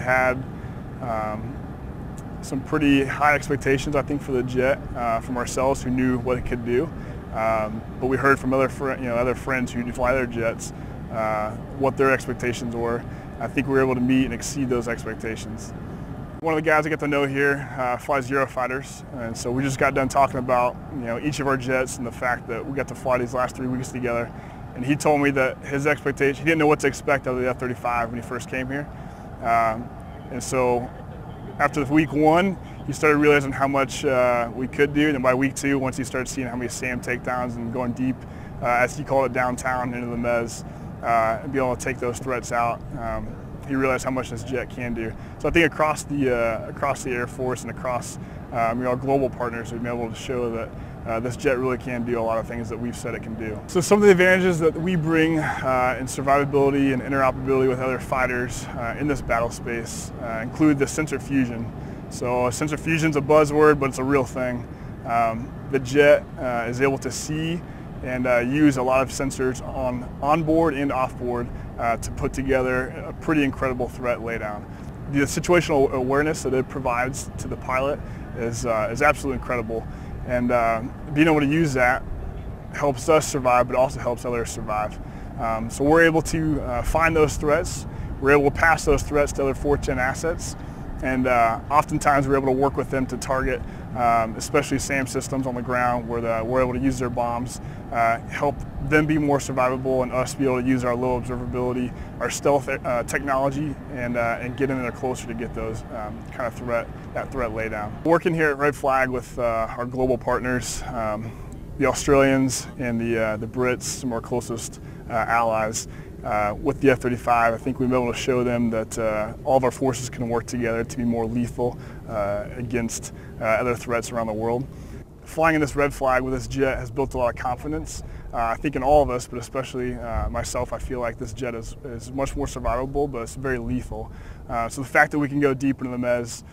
had some pretty high expectations, I think, for the jet from ourselves, who knew what it could do. But we heard from other friends who fly their jets what their expectations were. I think we were able to meet and exceed those expectations. One of the guys I get to know here flies Eurofighters, and so we just got done talking about each of our jets and the fact that we got to fly these last 3 weeks together. And he told me that his expectation, he didn't know what to expect out of the F-35 when he first came here. And so after week 1, he started realizing how much we could do. And then by week 2, once he started seeing how many SAM takedowns and going deep, as he called it, downtown into the mez, and be able to take those threats out, he realized how much this jet can do. So I think across the Air Force and across our global partners, we've been able to show that this jet really can do a lot of things that we've said it can do. So some of the advantages that we bring in survivability and interoperability with other fighters in this battle space include the sensor fusion. So sensor fusion is a buzzword, but it's a real thing. The jet is able to see and use a lot of sensors on board and off board to put together a pretty incredible threat laydown. The situational awareness that it provides to the pilot is absolutely incredible. And being able to use that helps us survive, but also helps others survive. So we're able to find those threats. We're able to pass those threats to other 4th Gen assets. And oftentimes we're able to work with them to target, especially SAM systems on the ground, where we're able to use their bombs, help them be more survivable, and us be able to use our low observability, our stealth technology, and get in there closer to get those kind of threat laydown. Working here at Red Flag with our global partners, the Australians and the Brits, some of our closest allies. With the F-35, I think we've been able to show them that all of our forces can work together to be more lethal against other threats around the world. Flying in this Red Flag with this jet has built a lot of confidence, I think, in all of us, but especially myself. I feel like this jet is much more survivable, but it's very lethal. So the fact that we can go deep into the mez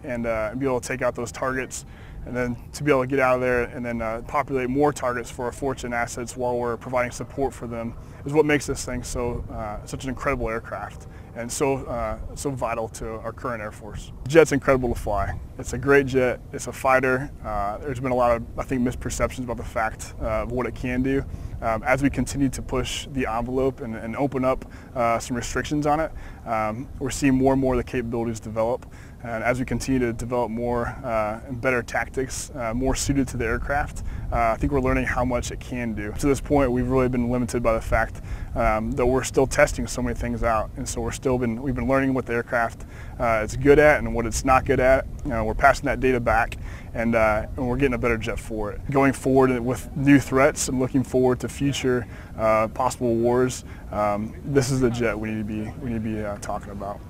and be able to take out those targets, and then to be able to get out of there and then populate more targets for our 4th Gen assets while we're providing support for them is what makes this thing such an incredible aircraft and so vital to our current Air Force. The jet's incredible to fly. It's a great jet. It's a fighter. There's been a lot of, I think, misperceptions about the fact of what it can do. As we continue to push the envelope and open up some restrictions on it, we're seeing more and more of the capabilities develop. And as we continue to develop more and better tactics, more suited to the aircraft, I think we're learning how much it can do. To this point, we've really been limited by the fact that we're still testing so many things out, and so we've been learning what the aircraft is good at and what it's not good at. We're passing that data back, and we're getting a better jet for it. Going forward with new threats and looking forward to future possible wars, this is the jet we need to be talking about.